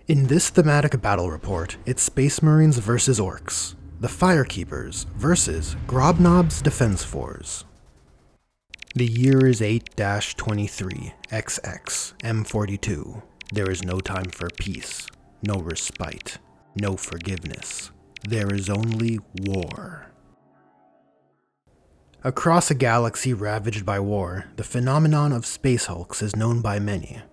In this thematic battle report, it's Space Marines vs. Orks, the Firekeepers versus Grobnobz Defenz Forz. The year is 8-23, XX, M42. There is no time for peace, no respite, no forgiveness. There is only war. Across a galaxy ravaged by war, the phenomenon of space hulks is known by many.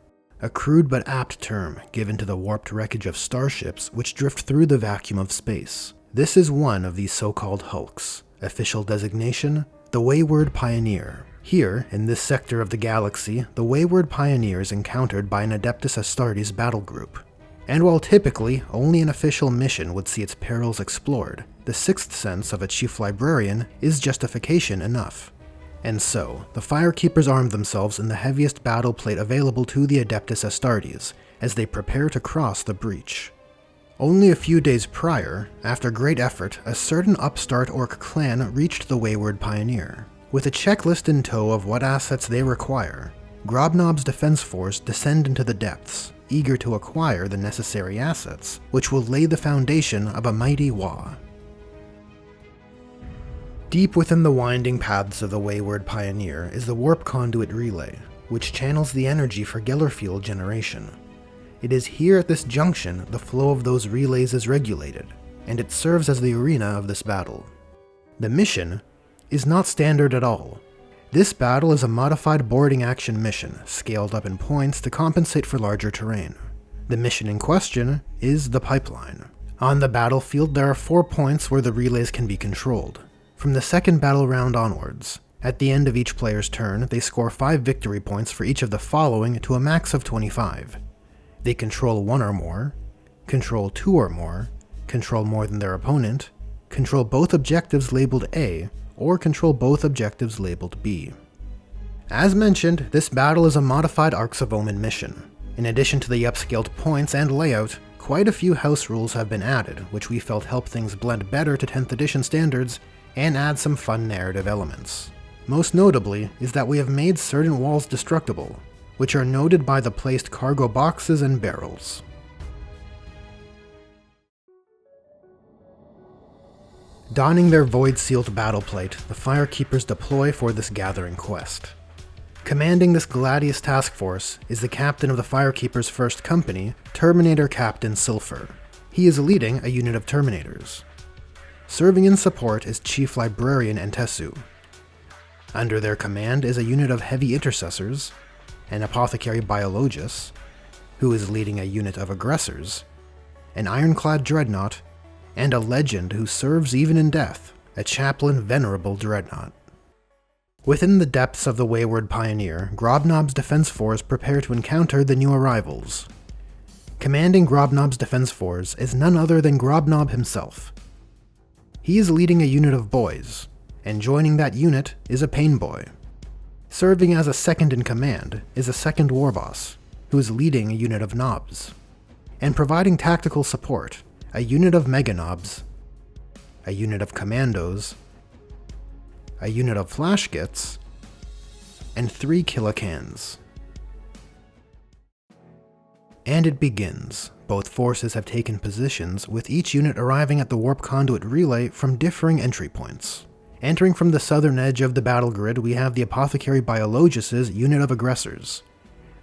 A crude but apt term given to the warped wreckage of starships which drift through the vacuum of space. This is one of these so-called hulks. Official designation, the Wayward Pioneer. Here, in this sector of the galaxy, the Wayward Pioneer is encountered by an Adeptus Astartes battle group. And while typically only an official mission would see its perils explored, the sixth sense of a chief librarian is justification enough. And so, the Firekeepers arm themselves in the heaviest battle plate available to the Adeptus Astartes as they prepare to cross the breach. Only a few days prior, after great effort, a certain upstart Ork clan reached the Wayward Pioneer. With a checklist in tow of what assets they require, Grobnobz Defenz Force descend into the depths, eager to acquire the necessary assets, which will lay the foundation of a mighty Wa. Deep within the winding paths of the Wayward Pioneer is the Warp Conduit Relay, which channels the energy for Gellerfield generation. It is here at this junction the flow of those relays is regulated, and it serves as the arena of this battle. The mission is not standard at all. This battle is a modified boarding action mission, scaled up in points to compensate for larger terrain. The mission in question is the Pipeline. On the battlefield there are 4 points where the relays can be controlled. From the second battle round onwards, at the end of each player's turn, they score 5 victory points for each of the following to a max of 25. They control 1 or more, control 2 or more than their opponent, control both objectives labeled A, or control both objectives labeled B. As mentioned, this battle is a modified Arks of Omen mission. In addition to the upscaled points and layout, quite a few house rules have been added, which we felt help things blend better to 10th edition standards and add some fun narrative elements. Most notably is that we have made certain walls destructible, which are noted by the placed cargo boxes and barrels. Donning their void-sealed battle plate, the Firekeepers deploy for this gathering quest. Commanding this Gladius task force is the captain of the Firekeepers' first company, Terminator Captain Silfer. He is leading a unit of Terminators. Serving in support is Chief Librarian Entesu. Under their command is a unit of Heavy Intercessors, an Apothecary Biologus, who is leading a unit of Aggressors, an Ironclad Dreadnought, and a legend who serves even in death, a Chaplain Venerable Dreadnought. Within the depths of the Wayward Pioneer, Grobnobz Defenz Force prepare to encounter the new arrivals. Commanding Grobnobz Defenz Force is none other than Grobnob himself. He is leading a unit of boys, and joining that unit is a Pain Boy. Serving as a second in command is a second Warboss, who is leading a unit of Knobs. And providing tactical support, a unit of Meganobs, a unit of Commandos, a unit of Flashgits, and 3 Killicans. And it begins. Both forces have taken positions, with each unit arriving at the Warp Conduit Relay from differing entry points. Entering from the southern edge of the battle grid, we have the Apothecary Biologus' unit of Aggressors.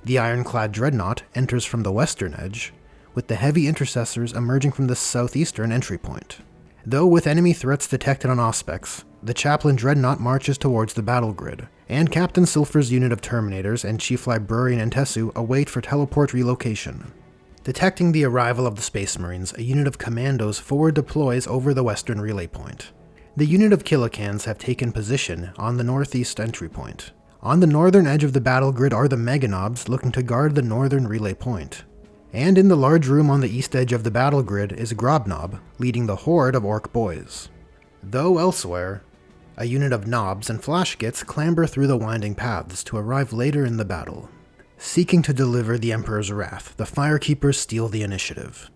The Ironclad Dreadnought enters from the western edge, with the Heavy Intercessors emerging from the southeastern entry point. Though with enemy threats detected on Auspex, the Chaplain Dreadnought marches towards the battle grid, and Captain Silfer's unit of Terminators and Chief Librarian Entesu await for teleport relocation. Detecting the arrival of the Space Marines, a unit of Commandos forward deploys over the western relay point. The unit of Killicans have taken position on the northeast entry point. On the northern edge of the battle grid are the Meganobs looking to guard the northern relay point. And in the large room on the east edge of the battle grid is Grobnob, leading the horde of Ork boys. Though elsewhere, a unit of Knobs and Flashgits clamber through the winding paths to arrive later in the battle. Seeking to deliver the Emperor's wrath, the Firekeepers steal the initiative.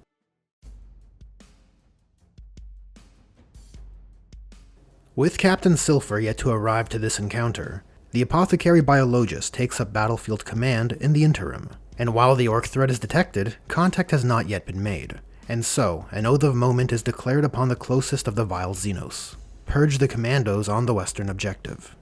With Captain Silfer yet to arrive to this encounter, the Apothecary Biologus takes up battlefield command in the interim. And while the Ork threat is detected, contact has not yet been made, and so an Oath of Moment is declared upon the closest of the Vile Xenos. Purge the commandos on the western objective.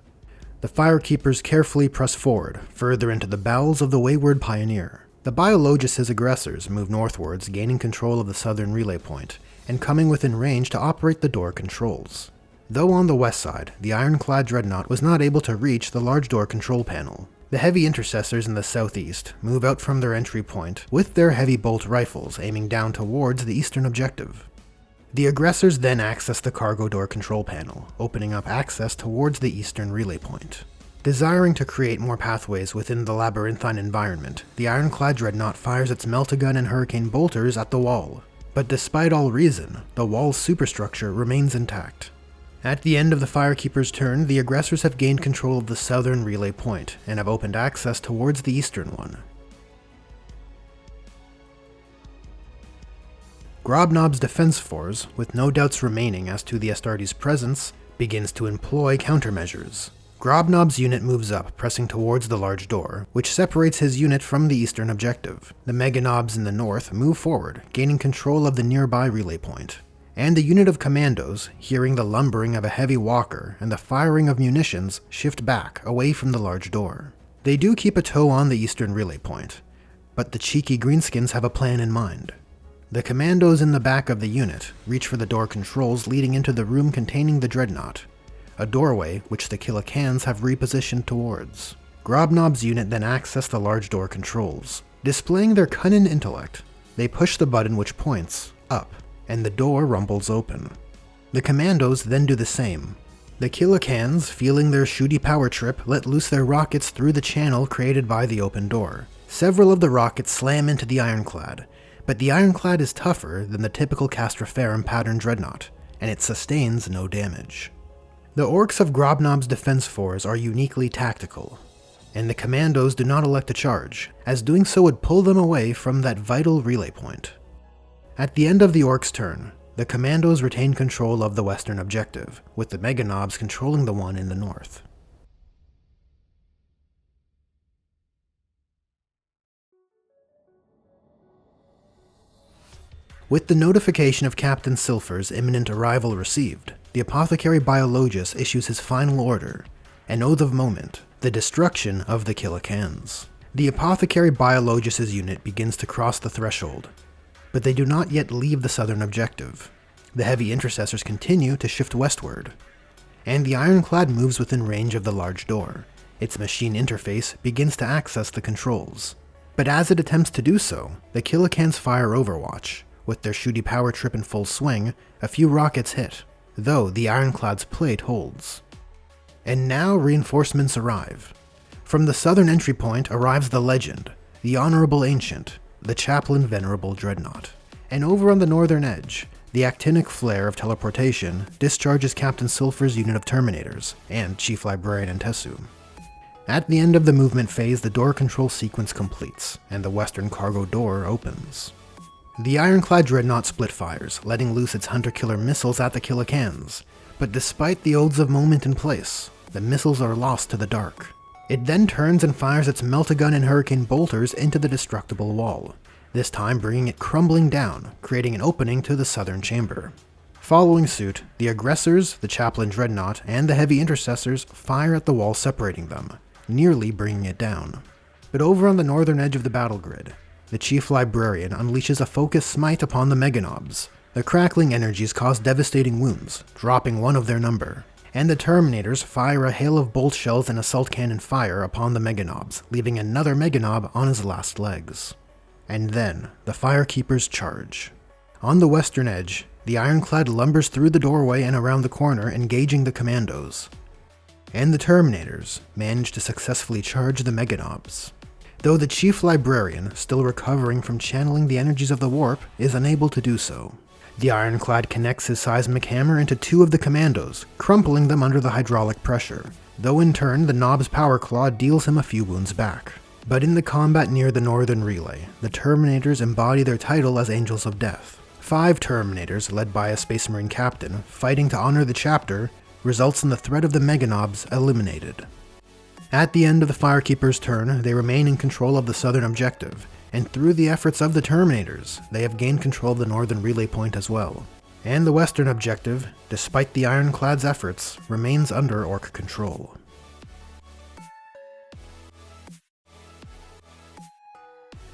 The Firekeepers carefully press forward, further into the bowels of the wayward Pioneer. The Biologus' aggressors move northwards, gaining control of the southern relay point, and coming within range to operate the door controls. Though on the west side, the ironclad dreadnought was not able to reach the large door control panel. The heavy intercessors in the southeast move out from their entry point with their heavy bolt rifles aiming down towards the eastern objective. The aggressors then access the cargo door control panel, opening up access towards the eastern relay point. Desiring to create more pathways within the labyrinthine environment, the ironclad dreadnought fires its meltagun and hurricane bolters at the wall. But despite all reason, the wall's superstructure remains intact. At the end of the Firekeeper's turn, the aggressors have gained control of the southern relay point and have opened access towards the eastern one. Grobnobz Defense Force, with no doubts remaining as to the Astartes' presence, begins to employ countermeasures. Grobnobz's unit moves up, pressing towards the large door, which separates his unit from the eastern objective. The Meganobs in the north move forward, gaining control of the nearby relay point. And the unit of commandos, hearing the lumbering of a heavy walker and the firing of munitions, shift back, away from the large door. They do keep a toe on the eastern relay point, but the cheeky greenskins have a plan in mind. The commandos in the back of the unit reach for the door controls leading into the room containing the dreadnought, a doorway which the Killikans have repositioned towards. Grobnobz's unit then access the large door controls. Displaying their cunning intellect, they push the button which points up, and the door rumbles open. The commandos then do the same. The Killikans, feeling their shooty power trip, let loose their rockets through the channel created by the open door. Several of the rockets slam into the ironclad, but the ironclad is tougher than the typical Castroferum pattern dreadnought, and it sustains no damage. The Orks of Grobnobz Defense Force are uniquely tactical, and the commandos do not elect to charge, as doing so would pull them away from that vital relay point. At the end of the Orks' turn, the commandos retain control of the western objective, with the Meganobs controlling the one in the north. With the notification of Captain Silfer's imminent arrival received, the Apothecary Biologus issues his final order, an Oath of Moment, the destruction of the Killikans. The Apothecary Biologus' unit begins to cross the threshold, but they do not yet leave the southern objective. The heavy intercessors continue to shift westward, and the ironclad moves within range of the large door. Its machine interface begins to access the controls. But as it attempts to do so, the Killikans fire Overwatch. With their shooty power trip in full swing, a few rockets hit, though the ironclad's plate holds. And now reinforcements arrive. From the southern entry point arrives the legend, the Honorable Ancient, the Chaplain Venerable Dreadnought. And over on the northern edge, the actinic flare of teleportation discharges Captain Silfer's unit of Terminators and Chief Librarian Antessu. At the end of the movement phase, the door control sequence completes, and the western cargo door opens. The ironclad dreadnought split fires, letting loose its hunter-killer missiles at the Killikans, but despite the Oaths of Moment in place, the missiles are lost to the dark. It then turns and fires its meltagun and hurricane bolters into the destructible wall, this time bringing it crumbling down, creating an opening to the southern chamber. Following suit, the aggressors, the Chaplain Dreadnought, and the heavy intercessors fire at the wall separating them, nearly bringing it down. But over on the northern edge of the battle grid, the Chief Librarian unleashes a focused smite upon the Meganobs. The crackling energies cause devastating wounds, dropping one of their number, and the Terminators fire a hail of bolt shells and assault cannon fire upon the Meganobs, leaving another Meganob on his last legs. And then, the Firekeepers charge. On the western edge, the ironclad lumbers through the doorway and around the corner, engaging the commandos. And the Terminators manage to successfully charge the Meganobs. Though the Chief Librarian, still recovering from channeling the energies of the warp, is unable to do so. The ironclad connects his seismic hammer into two of the commandos, crumpling them under the hydraulic pressure, though in turn the Knob's power claw deals him a few wounds back. But in the combat near the northern relay, the Terminators embody their title as Angels of Death. 5 Terminators, led by a Space Marine captain, fighting to honor the chapter, results in the threat of the Meganobs eliminated. At the end of the Firekeeper's turn, they remain in control of the southern objective, and through the efforts of the Terminators, they have gained control of the northern relay point as well. And the western objective, despite the Ironclad's efforts, remains under Ork control.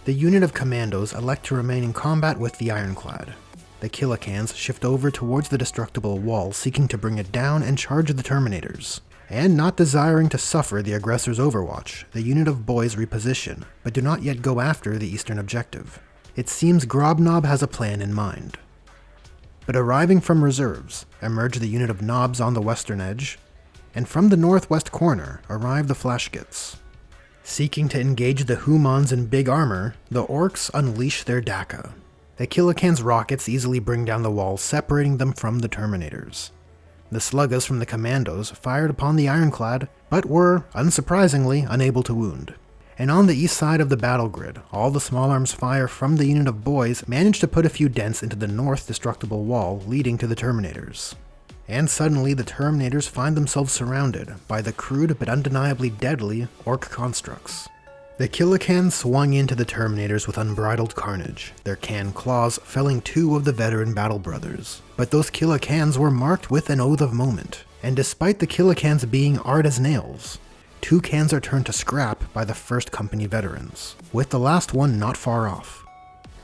The unit of commandos elect to remain in combat with the Ironclad. The Killicans shift over towards the destructible wall, seeking to bring it down and charge the Terminators. And not desiring to suffer the aggressor's overwatch, the unit of boys reposition, but do not yet go after the eastern objective. It seems Grobnobz has a plan in mind. But arriving from reserves, emerge the unit of Knobs on the western edge, and from the northwest corner arrive the Flashgits. Seeking to engage the Humans in big armor, the Orks unleash their Daka. The Killican's rockets easily bring down the wall, separating them from the Terminators. The Sluggas from the Commandos fired upon the Ironclad, but were, unsurprisingly, unable to wound. And on the east side of the battle grid, all the small arms fire from the unit of boys manage to put a few dents into the north destructible wall leading to the Terminators. And suddenly the Terminators find themselves surrounded by the crude but undeniably deadly Ork constructs. The Killicans swung into the Terminators with unbridled carnage, their can claws felling 2 of the veteran battle brothers. But those Killicans were marked with an oath of moment, and despite the Killicans being hard as nails, 2 cans are turned to scrap by the 1st Company veterans, with the last one not far off.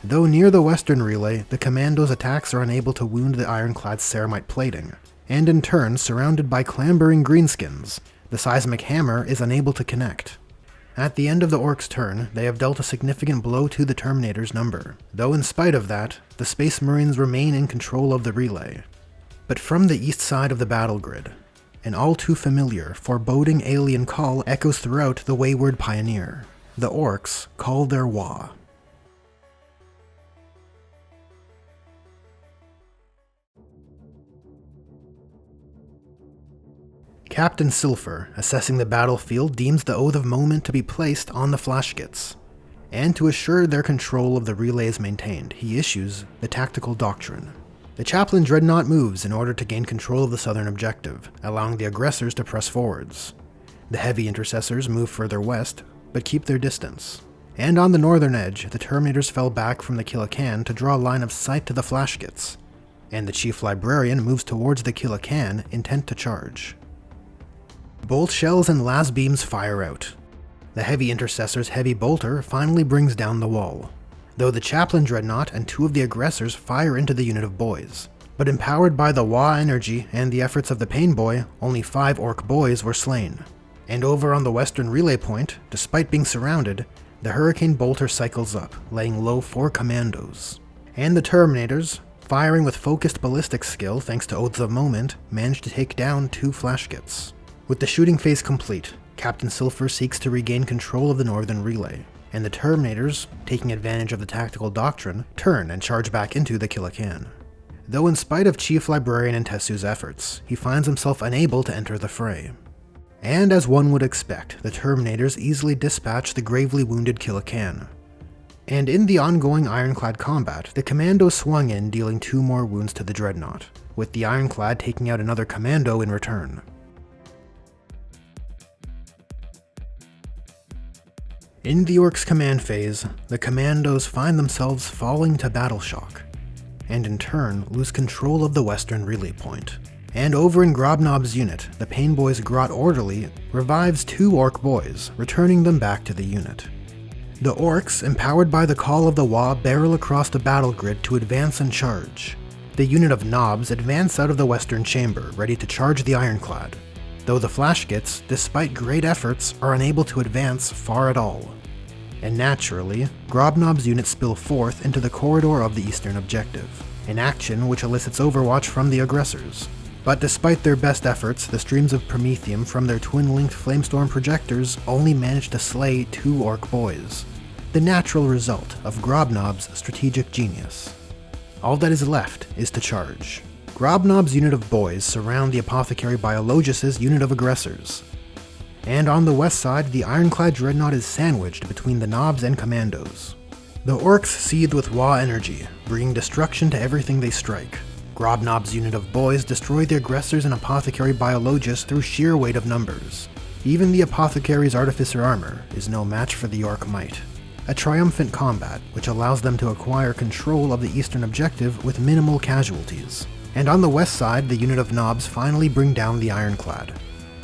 Though near the western relay, the Commandos' attacks are unable to wound the Ironclad's ceramite plating, and in turn, surrounded by clambering greenskins, the seismic hammer is unable to connect. At the end of the Orks' turn, they have dealt a significant blow to the Terminators' number, though in spite of that, the Space Marines remain in control of the relay. But from the east side of the battle grid, an all too familiar, foreboding alien call echoes throughout the wayward Pioneer. The Orks call their Wa. Captain Silfer, assessing the battlefield, deems the Oath of Moment to be placed on the Flashgits, and to assure their control of the relay is maintained, he issues the Tactical Doctrine. The Chaplain Dreadnought moves in order to gain control of the southern objective, allowing the aggressors to press forwards. The Heavy Intercessors move further west, but keep their distance. And on the northern edge, the Terminators fell back from the Killican to draw a line of sight to the Flashgits, and the Chief Librarian moves towards the Killican, intent to charge. Bolt shells and las beams fire out. The Heavy Intercessor's heavy bolter finally brings down the wall, though the Chaplain Dreadnought and 2 of the aggressors fire into the unit of boys. But empowered by the Wa energy and the efforts of the Pain Boy, only 5 Ork boys were slain. And over on the western relay point, despite being surrounded, the Hurricane bolter cycles up, laying low 4 commandos. And the Terminators, firing with focused ballistic skill thanks to Oaths of Moment, manage to take down 2 Flashgits. With the shooting phase complete, Captain Silfer seeks to regain control of the northern relay, and the Terminators, taking advantage of the Tactical Doctrine, turn and charge back into the Killican. Though in spite of Chief Librarian and Tessu's efforts, he finds himself unable to enter the fray. And as one would expect, the Terminators easily dispatch the gravely wounded Killican. And in the ongoing Ironclad combat, the Commandos swung in, dealing 2 more wounds to the Dreadnought, with the Ironclad taking out another Commando in return. In the Orks' command phase, the Commandos find themselves falling to battle shock, and in turn lose control of the western relay point. And over in Grobnobz's unit, the Pain Boy's Grot Orderly revives 2 Ork boys, returning them back to the unit. The Orks, empowered by the call of the Wa, barrel across the battle grid to advance and charge. The unit of Knobs advance out of the western chamber, ready to charge the Ironclad, though the Flashgits, despite great efforts, are unable to advance far at all. And naturally, Grobnobz's units spill forth into the corridor of the eastern objective, an action which elicits overwatch from the aggressors. But despite their best efforts, the streams of Promethium from their twin-linked Flamestorm projectors only manage to slay 2 Ork boys, the natural result of Grobnobz's strategic genius. All that is left is to charge. Grobnobz's unit of boys surround the Apothecary Biologus' unit of aggressors. And on the west side, the Ironclad Dreadnought is sandwiched between the Knobs and Commandos. The Orks seethe with Wa energy, bringing destruction to everything they strike. Grobnobz's unit of boys destroy the aggressors and Apothecary Biologus through sheer weight of numbers. Even the Apothecary's Artificer armor is no match for the Ork might. a triumphant combat which allows them to acquire control of the eastern objective with minimal casualties. And on the west side, the unit of Knobs finally bring down the Ironclad,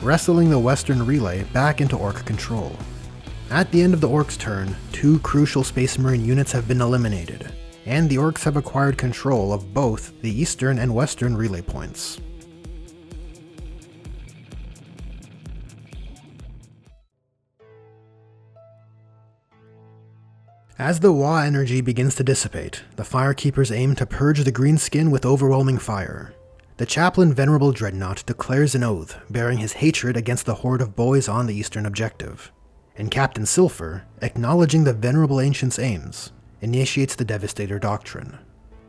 wrestling the western relay back into Ork control. At the end of the Orks' turn, 2 crucial Space Marine units have been eliminated, and the Orks have acquired control of both the eastern and western relay points. As the Wa energy begins to dissipate, the Firekeepers aim to purge the greenskin with overwhelming fire. The Chaplain Venerable Dreadnought declares an oath, bearing his hatred against the horde of boys on the eastern objective. And Captain Silfer, acknowledging the Venerable Ancient's aims, initiates the Devastator Doctrine.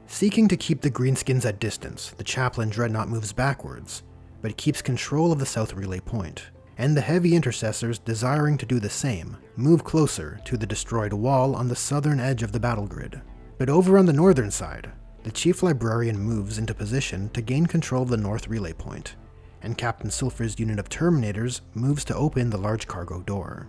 Seeking to keep the greenskins at distance, the Chaplain Dreadnought moves backwards, but keeps control of the south relay point, and the Heavy Intercessors, desiring to do the same, move closer to the destroyed wall on the southern edge of the battle grid. But over on the northern side, the Chief Librarian moves into position to gain control of the north relay point, and Captain Silfer's unit of Terminators moves to open the large cargo door.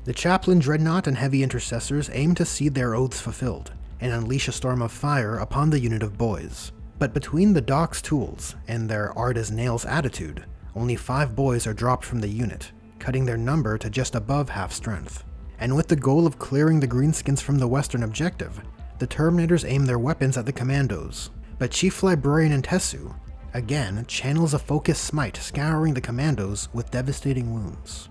The Chaplain Dreadnought and Heavy Intercessors aim to see their oaths fulfilled, and unleash a storm of fire upon the unit of boys. But between the Doc's tools and their art as nails attitude, only 5 boys are dropped from the unit, cutting their number to just above half strength. And with the goal of clearing the greenskins from the western objective, the Terminators aim their weapons at the commandos. But Chief Librarian Intesu again channels a focused smite, scouring the commandos with devastating wounds.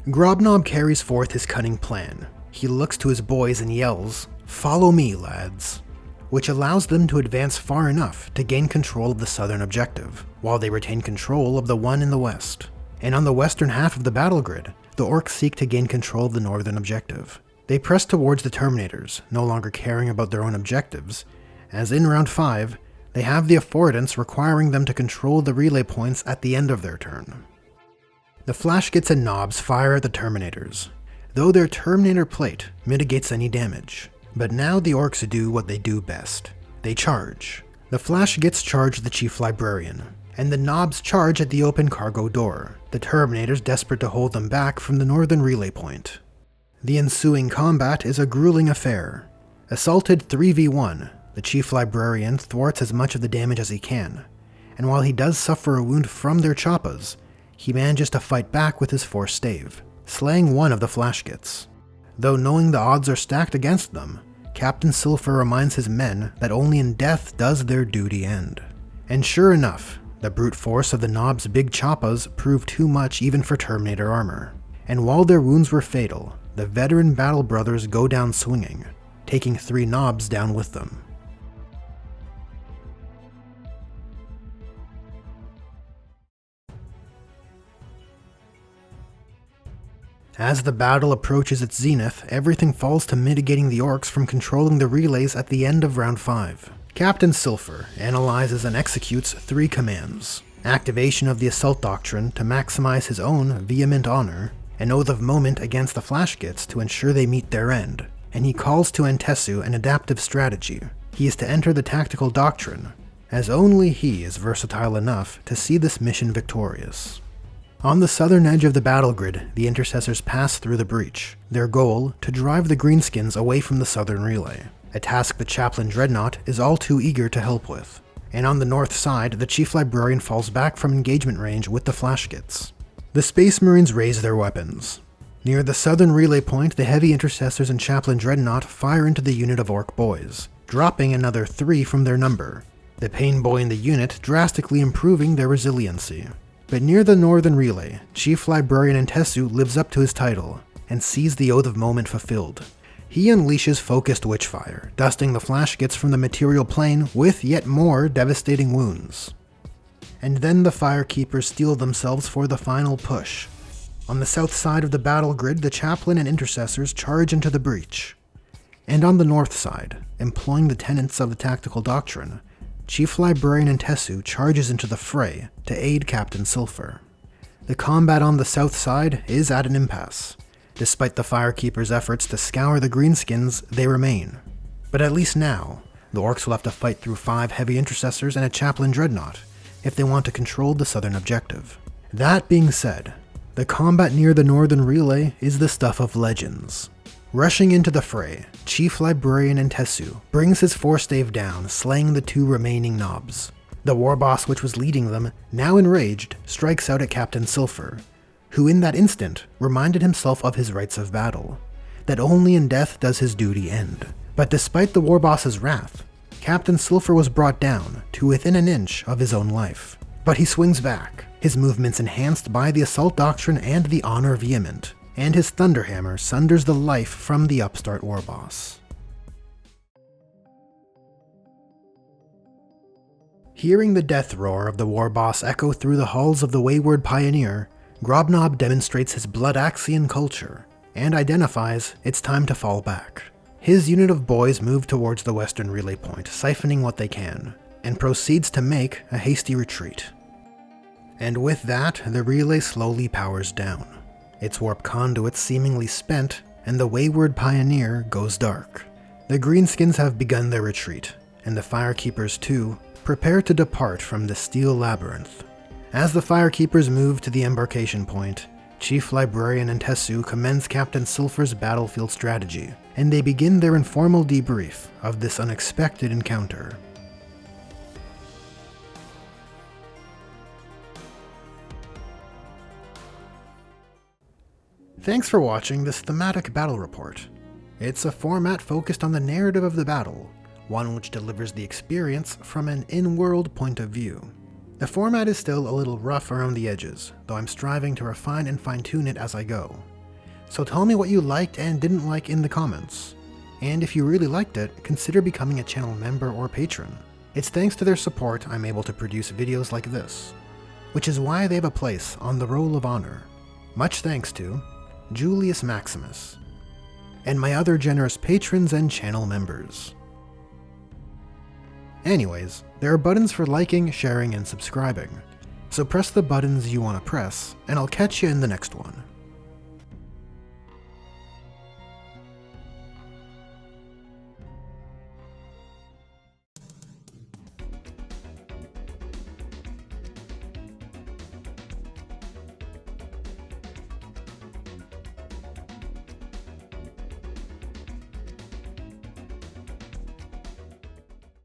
Grobnobz carries forth his cunning plan. He looks to his boys and yells, "Follow me, lads," which allows them to advance far enough to gain control of the southern objective, while they retain control of the one in the west. And on the western half of the battle grid, the Orks seek to gain control of the northern objective. They press towards the Terminators, no longer caring about their own objectives, as in round 5, they have the affordance requiring them to control the relay points at the end of their turn. The Flashgits and Knobs fire at the Terminators, though their Terminator plate mitigates any damage. But now the Orks do what they do best. They charge. The Flashgits charge the Chief Librarian, and the Knobs charge at the open cargo door, the Terminators desperate to hold them back from the northern relay point. The ensuing combat is a grueling affair. Assaulted 3v1, the Chief Librarian thwarts as much of the damage as he can, and while he does suffer a wound from their choppas, he manages to fight back with his force stave, slaying one of the Flashgits. Though knowing the odds are stacked against them, Captain Silfer reminds his men that only in death does their duty end. And sure enough, the brute force of the Knobs' big choppas proved too much even for Terminator armor. And while their wounds were fatal, the veteran Battle Brothers go down swinging, taking 3 Knobs down with them. As the battle approaches its zenith, everything falls to mitigating the Orks from controlling the relays at the end of round 5. Captain Silfer analyzes and executes 3 commands: activation of the Assault Doctrine to maximize his own vehement honor, an Oath of Moment against the Flashgits to ensure they meet their end, and he calls to Intesu an adaptive strategy. He is to enter the Tactical Doctrine, as only he is versatile enough to see this mission victorious. On the southern edge of the battle grid, the Intercessors pass through the breach, their goal to drive the Greenskins away from the southern relay, a task the Chaplain Dreadnought is all too eager to help with. And on the north side, the Chief Librarian falls back from engagement range with the Flashgits. The Space Marines raise their weapons. Near the southern relay point, the Heavy Intercessors and Chaplain Dreadnought fire into the unit of Ork boys, dropping another 3 from their number, the Pain Boy in the unit drastically improving their resiliency. But near the northern relay, Chief Librarian Intesu lives up to his title, and sees the Oath of Moment fulfilled. He unleashes focused witchfire, dusting the Flashgits from the material plane with yet more devastating wounds. And then the Firekeepers steel themselves for the final push. On the south side of the battle grid, the Chaplain and Intercessors charge into the breach. And on the north side, employing the tenets of the Tactical Doctrine, Chief Librarian Intesu charges into the fray to aid Captain Silfer. The combat on the south side is at an impasse. Despite the Firekeepers' efforts to scour the Greenskins, they remain. But at least now, the Orks will have to fight through 5 Heavy Intercessors and a Chaplain Dreadnought if they want to control the southern objective. That being said, The combat near the northern relay is the stuff of legends. Rushing into the fray, Chief Librarian Entesu brings his forestave down, slaying the 2 remaining knobs. The war boss which was leading them, now enraged, strikes out at Captain Silver, who in that instant reminded himself of his rights of battle, that only in death does his duty end. But despite the war boss's wrath, Captain Silver was brought down to within an inch of his own life. But he swings back, his movements enhanced by the Assault Doctrine and the Honor Vehement, and his Thunderhammer sunders the life from the upstart war boss. Hearing the death roar of the war boss echo through the halls of the wayward pioneer, Grobnobz demonstrates his Bloodaxian culture, and identifies it's time to fall back. His unit of boys move towards the western relay point, siphoning what they can, and proceeds to make a hasty retreat. And with that, the relay slowly powers down. Its warp conduits seemingly spent, and the wayward pioneer goes dark. The greenskins have begun their retreat, and the firekeepers too prepare to depart from the steel labyrinth. As the firekeepers move to the embarkation point, Chief Librarian Entesu commends Captain Silver's battlefield strategy, and they begin their informal debrief of this unexpected encounter. Thanks for watching this thematic battle report. It's a format focused on the narrative of the battle, one which delivers the experience from an in-world point of view. The format is still a little rough around the edges, though I'm striving to refine and fine-tune it as I go. So tell me what you liked and didn't like in the comments. And if you really liked it, consider becoming a channel member or patron. It's thanks to their support I'm able to produce videos like this, which is why they have a place on the Roll of Honor. Much thanks to Julius Maximus, and my other generous patrons and channel members. Anyways, there are buttons for liking, sharing, and subscribing, so press the buttons you want to press, and I'll catch you in the next one.